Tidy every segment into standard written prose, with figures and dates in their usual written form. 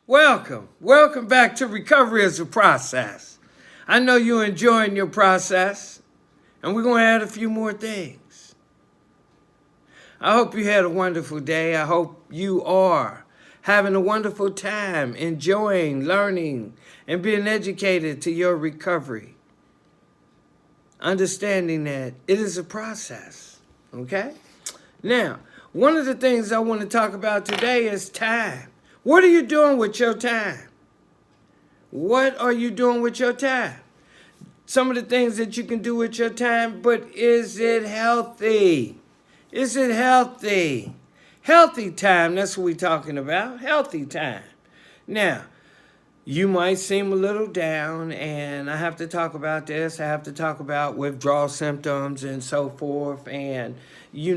Welcome back to Recovery as a Process. I know you're enjoying your process, and we're going to add a few more things. I hope you had a wonderful day. I hope you are having a wonderful time, enjoying, learning, and being educated to your recovery. Understanding that it is a process, okay? Now, one of the things I want to talk about today is time. What are you doing with your time? What are you doing with your time? Some of the things that you can do with your time, but is it healthy? Is it healthy? Healthy time, that's what we're talking about. Healthy time. Now, you might seem a little down, and I have to talk about this. I have to talk about withdrawal symptoms and so forth. And, you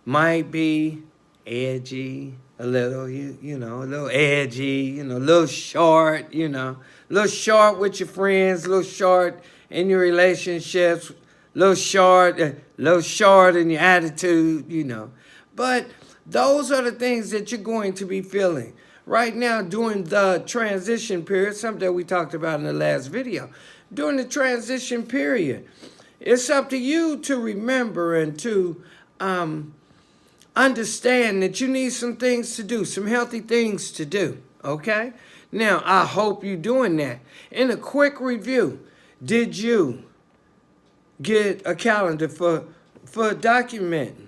might be edgy, a little, a little edgy, a little short, a little short with your friends, a little short in your relationships, a little short in your attitude, But those are the things that you're going to be feeling. Right now, during the transition period, something that we talked about in the last video, during the transition period, it's up to you to remember and to understand that you need some things to do, some healthy things to do, okay? Now, I hope you're doing that. In a quick review, did you get a calendar for documenting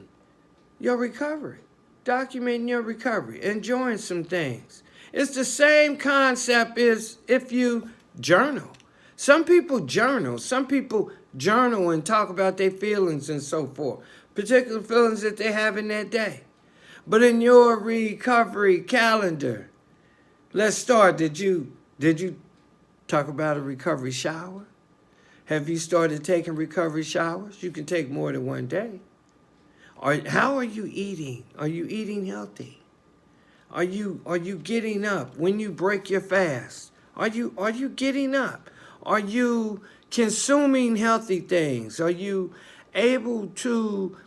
your recovery? Documenting your recovery, enjoying some things. It's the same concept as if you journal. Some people journal and talk about their feelings and so forth, particular feelings that they have in that day. But in your recovery calendar, let's start. Did you talk about a recovery shower? Have you started taking recovery showers? You can take more than one day. How are you eating? Are you eating healthy? Are you getting up when you break your fast? Are you getting up? Are you consuming healthy things? Are you able to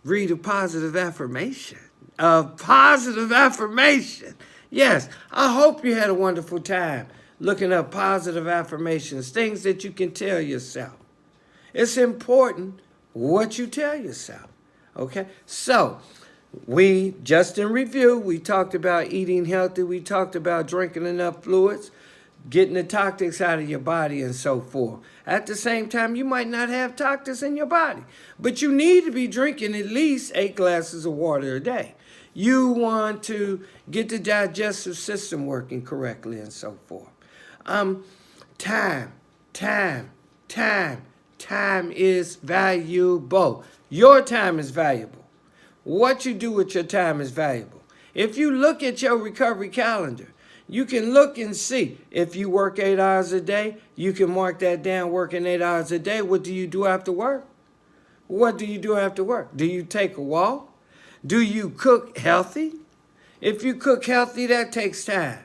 read a positive affirmation? A positive affirmation. Yes, I hope you had a wonderful time looking up positive affirmations, things that you can tell yourself. It's important what you tell yourself. Okay, so we just in review, we talked about eating healthy, we talked about drinking enough fluids, getting the toxics out of your body and so forth. At the same time, you might not have toxics in your body, but you need to be drinking at least 8 glasses of water a day. You want to get the digestive system working correctly and so forth. Time is valuable. Your time is valuable. What you do with your time is valuable. If you look at your recovery calendar, you can look and see. If you work 8 hours a day, you can mark that down, working 8 hours a day. What do you do after work? What do you do after work? Do you take a walk? Do you cook healthy? If you cook healthy, that takes time.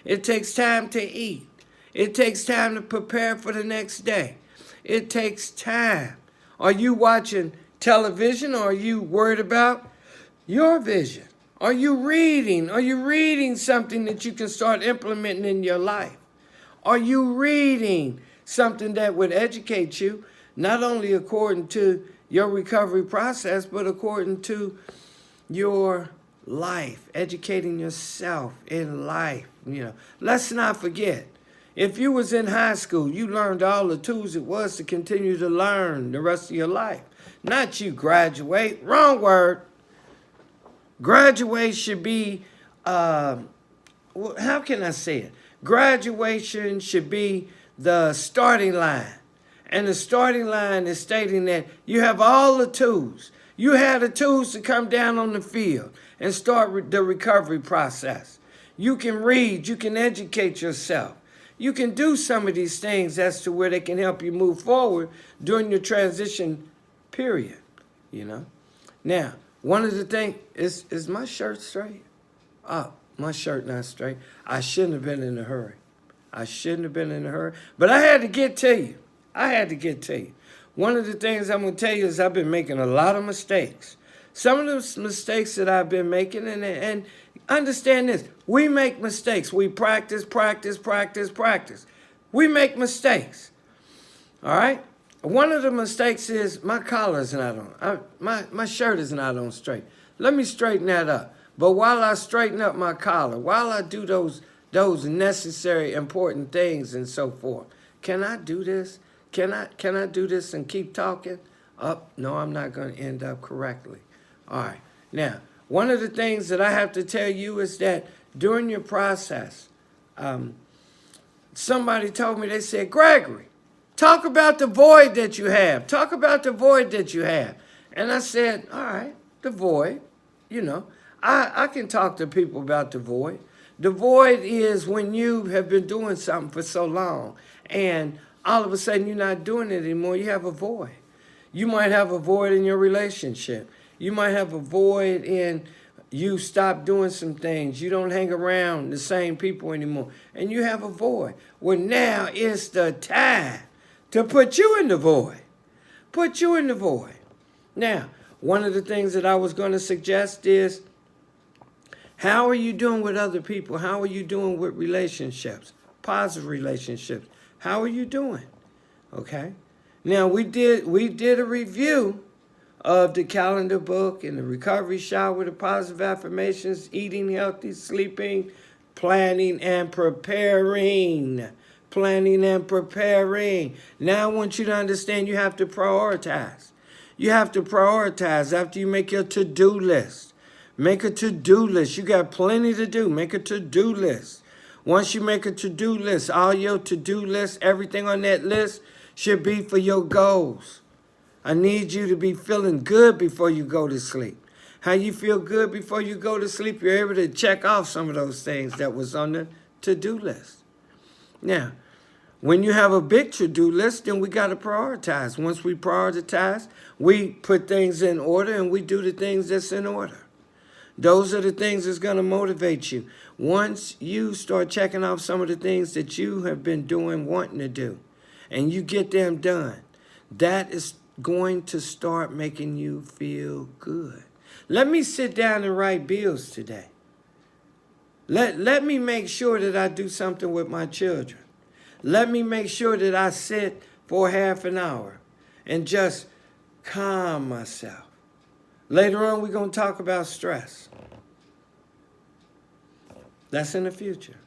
It takes time to eat. It takes time to prepare for the next day. It takes time. Are you watching television, or are you worried about your vision? Are you reading? Are you reading something that you can start implementing in your life? Are you reading something that would educate you, not only according to your recovery process, but according to your life, educating yourself in life? Let's not forget, if you was in high school, you learned all the tools it was to continue to learn the rest of your life. Not you graduate. Wrong word. Graduate should be, how can I say it? Graduation should be the starting line. And the starting line is stating that you have all the tools. You have the tools to come down on the field and start the recovery process. You can read. You can educate yourself. You can do some of these things as to where they can help you move forward during your transition period, Now, one of the things, is my shirt straight? Oh, my shirt not straight. I shouldn't have been in a hurry. But I had to get to you. One of the things I'm going to tell you is I've been making a lot of mistakes. Some of the mistakes that I've been making, and understand this, we make mistakes. We practice, practice, practice, practice. We make mistakes. All right? One of the mistakes is my collar is not on. My shirt is not on straight. Let me straighten that up. But while I straighten up my collar, while I do those necessary, important things and so forth, can I do this? Can I do this and keep talking? No, I'm not going to end up correctly. All right. Now, one of the things that I have to tell you is that during your process, somebody told me, they said, Gregory, talk about the void that you have. Talk about the void that you have. And I said, all right, the void, you know, I can talk to people about the void. The void is when you have been doing something for so long and all of a sudden you're not doing it anymore, you have a void. You might have a void in your relationship. You might have a void in you stop doing some things. You don't hang around the same people anymore. And you have a void. Well, now is the time to put you in the void. Put you in the void. Now, one of the things that I was going to suggest is, how are you doing with other people? How are you doing with relationships? Positive relationships. How are you doing? Okay? Now, we did a review of the calendar book and the recovery shower, the positive affirmations, eating healthy, sleeping, planning and preparing. Planning and preparing. Now I want you to understand you have to prioritize. You have to prioritize after you make your to-do list. Make a to-do list. You got plenty to do. Make a to-do list. Once you make a to-do list, all your to-do list, everything on that list should be for your goals. I need you to be feeling good before you go to sleep. How you feel good before you go to sleep, you're able to check off some of those things that was on the to-do list. Now, when you have a big to-do list, then we got to prioritize. Once we prioritize, we put things in order and we do the things that's in order. Those are the things that's going to motivate you. Once you start checking off some of the things that you have been doing, wanting to do, and you get them done, that is going to start making you feel good. Let me sit down and write bills today. Let me make sure that I do something with my children. Let me make sure that I sit for half an hour and just calm myself. Later on, we're going to talk about stress. That's in the future.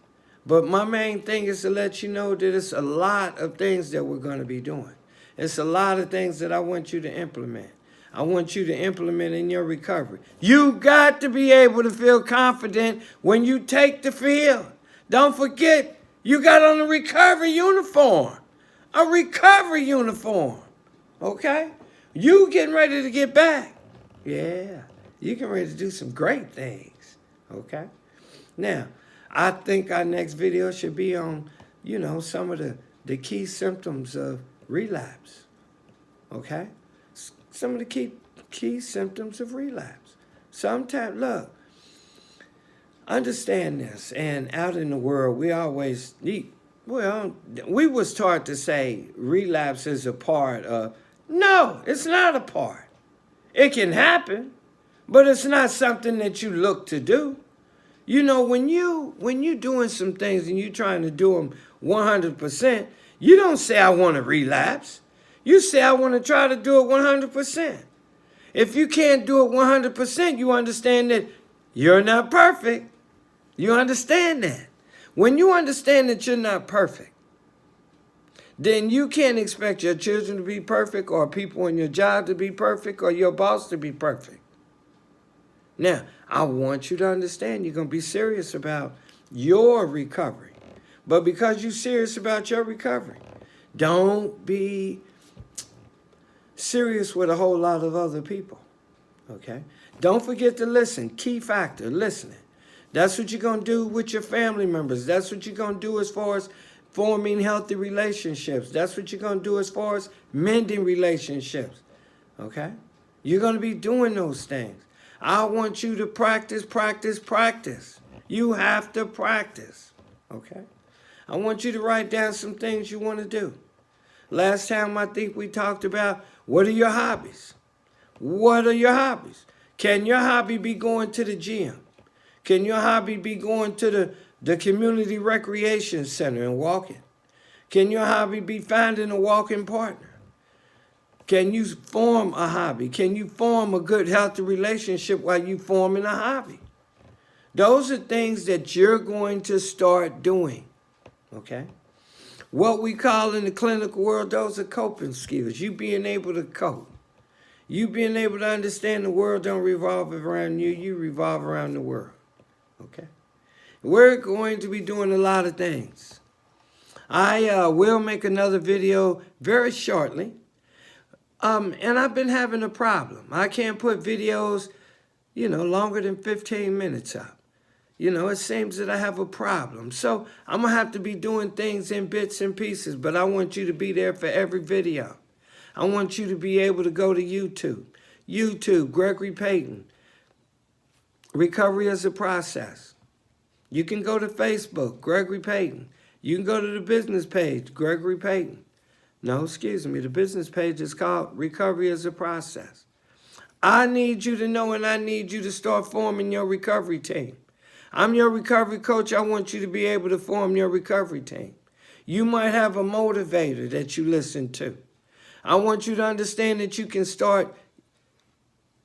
But my main thing is to let you know that it's a lot of things that we're going to be doing. It's a lot of things that I want you to implement. I want you to implement in your recovery. You got to be able to feel confident when you take the field. Don't forget, you got on a recovery uniform. A recovery uniform. Okay? You getting ready to get back. Yeah. You getting ready to do some great things. Okay? Now, I think our next video should be on, some of the key symptoms of relapse. Okay? Some of the key symptoms of relapse. Sometimes, look, understand this, and out in the world, we was taught to say relapse is a part of, no, it's not a part. It can happen, but it's not something that you look to do. When you doing some things and you trying to do them 100%, you don't say, I want to relapse. You say, I want to try to do it 100%. If you can't do it 100%, you understand that you're not perfect. You understand that. When you understand that you're not perfect, then you can't expect your children to be perfect or people in your job to be perfect or your boss to be perfect. Now, I want you to understand you're going to be serious about your recovery. But because you're serious about your recovery, don't be serious with a whole lot of other people. Okay? Don't forget to listen. Key factor, listening. That's what you're going to do with your family members. That's what you're going to do as far as forming healthy relationships. That's what you're going to do as far as mending relationships. Okay? You're going to be doing those things. I want you to practice, practice, practice. You have to practice. Okay? I want you to write down some things you want to do. Last time I think we talked about, what are your hobbies? What are your hobbies? Can your hobby be going to the gym? Can your hobby be going to the community recreation center and walking? Can your hobby be finding a walking partner? Can you form a hobby? Can you form a good, healthy relationship while you forming a hobby? Those are things that you're going to start doing, okay? What we call in the clinical world, those are coping skills. You being able to cope. You being able to understand the world don't revolve around you. You revolve around the world, okay? We're going to be doing a lot of things. I will make another video very shortly. And I've been having a problem. I can't put videos, longer than 15 minutes up. It seems that I have a problem. So I'm going to have to be doing things in bits and pieces, but I want you to be there for every video. I want you to be able to go to YouTube. YouTube, Gregory Payton. Recovery is a process. You can go to Facebook, Gregory Payton. You can go to the business page, Gregory Payton. No, excuse me. The business page is called Recovery is a Process. I need you to know, and I need you to start forming your recovery team. I'm your recovery coach. I want you to be able to form your recovery team. You might have a motivator that you listen to. I want you to understand that you can start.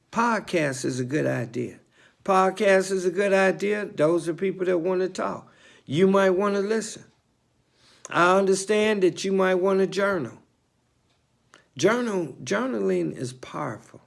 Podcast is a good idea. Podcast is a good idea. Those are people that want to talk. You might want to listen. I understand that you might want to journal. Journaling is powerful.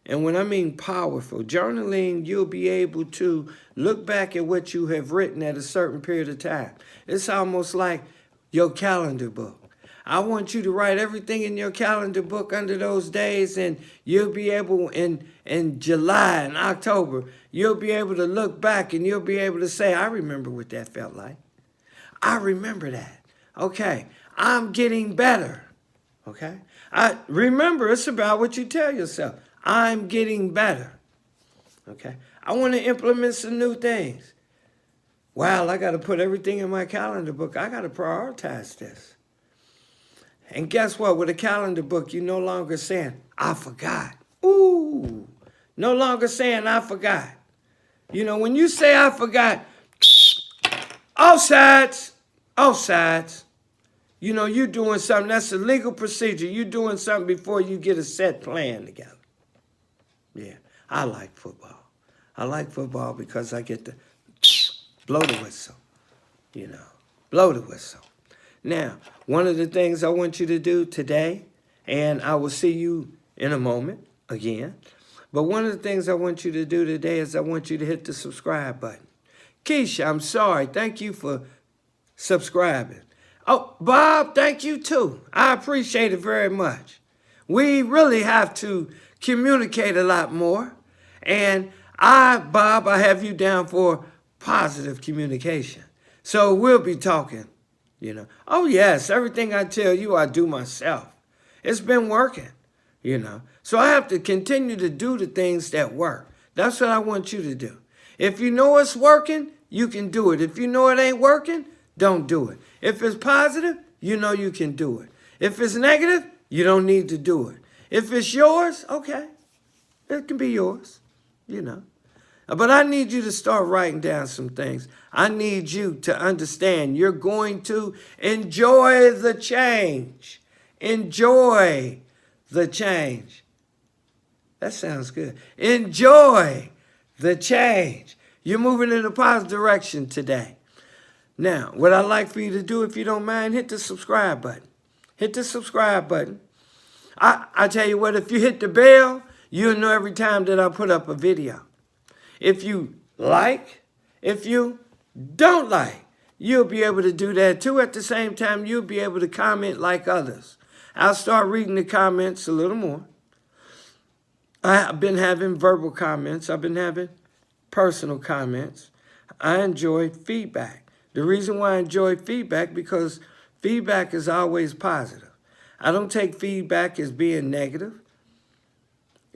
And when I mean powerful, journaling, you'll be able to look back at what you have written at a certain period of time. It's almost like your calendar book. I want you to write everything in your calendar book under those days, and you'll be able, in July and October, you'll be able to look back and you'll be able to say, I remember what that felt like. I remember that. Okay, I'm getting better. Okay, I remember it's about what you tell yourself. I'm getting better. Okay, I want to implement some new things. Wow, I got to put everything in my calendar book. I got to prioritize this. And guess what? With a calendar book, you're no longer saying, I forgot. Ooh, no longer saying, I forgot. When you say, I forgot, all sides. You're doing something. That's a legal procedure. You're doing something before you get a set plan together. Yeah, I like football. I like football because I get to blow the whistle. Blow the whistle. Now, one of the things I want you to do today, and I will see you in a moment again, but one of the things I want you to do today is I want you to hit the subscribe button. Keisha, I'm sorry. Thank you for subscribing. Oh, Bob, thank you too. I appreciate it very much. We really have to communicate a lot more. And Bob, I have you down for positive communication. So we'll be talking, Oh, yes, everything I tell you, I do myself. It's been working, So I have to continue to do the things that work. That's what I want you to do. If you know it's working, you can do it. If you know it ain't working, don't do it. If it's positive, you know you can do it. If it's negative, you don't need to do it. If it's yours, okay, it can be yours, But I need you to start writing down some things. I need you to understand you're going to enjoy the change. Enjoy the change. That sounds good. Enjoy the change. You're moving in a positive direction today. Now, what I'd like for you to do, if you don't mind, hit the subscribe button. Hit the subscribe button. I tell you what, if you hit the bell, you'll know every time that I put up a video. If you like, if you don't like, you'll be able to do that too. At the same time, you'll be able to comment like others. I'll start reading the comments a little more. I've been having verbal comments. I've been having personal comments. I enjoy feedback. The reason why I enjoy feedback, because feedback is always positive. I don't take feedback as being negative.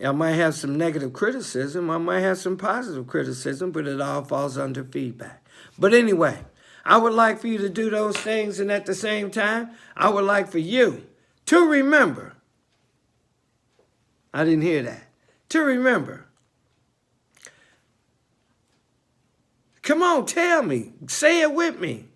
I might have some negative criticism. I might have some positive criticism, but it all falls under feedback. But anyway, I would like for you to do those things, and at the same time, I would like for you to remember. I didn't hear that. To remember Come on, tell me. Say it with me.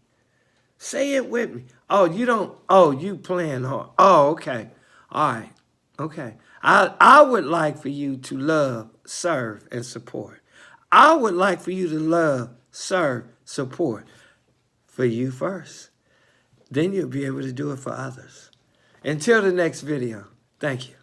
Say it with me. Oh, you don't. Oh, you playing hard. Oh, okay. All right. Okay. I would like for you to love, serve, and support. I would like for you to love, serve, support for you first. Then you'll be able to do it for others. Until the next video, thank you.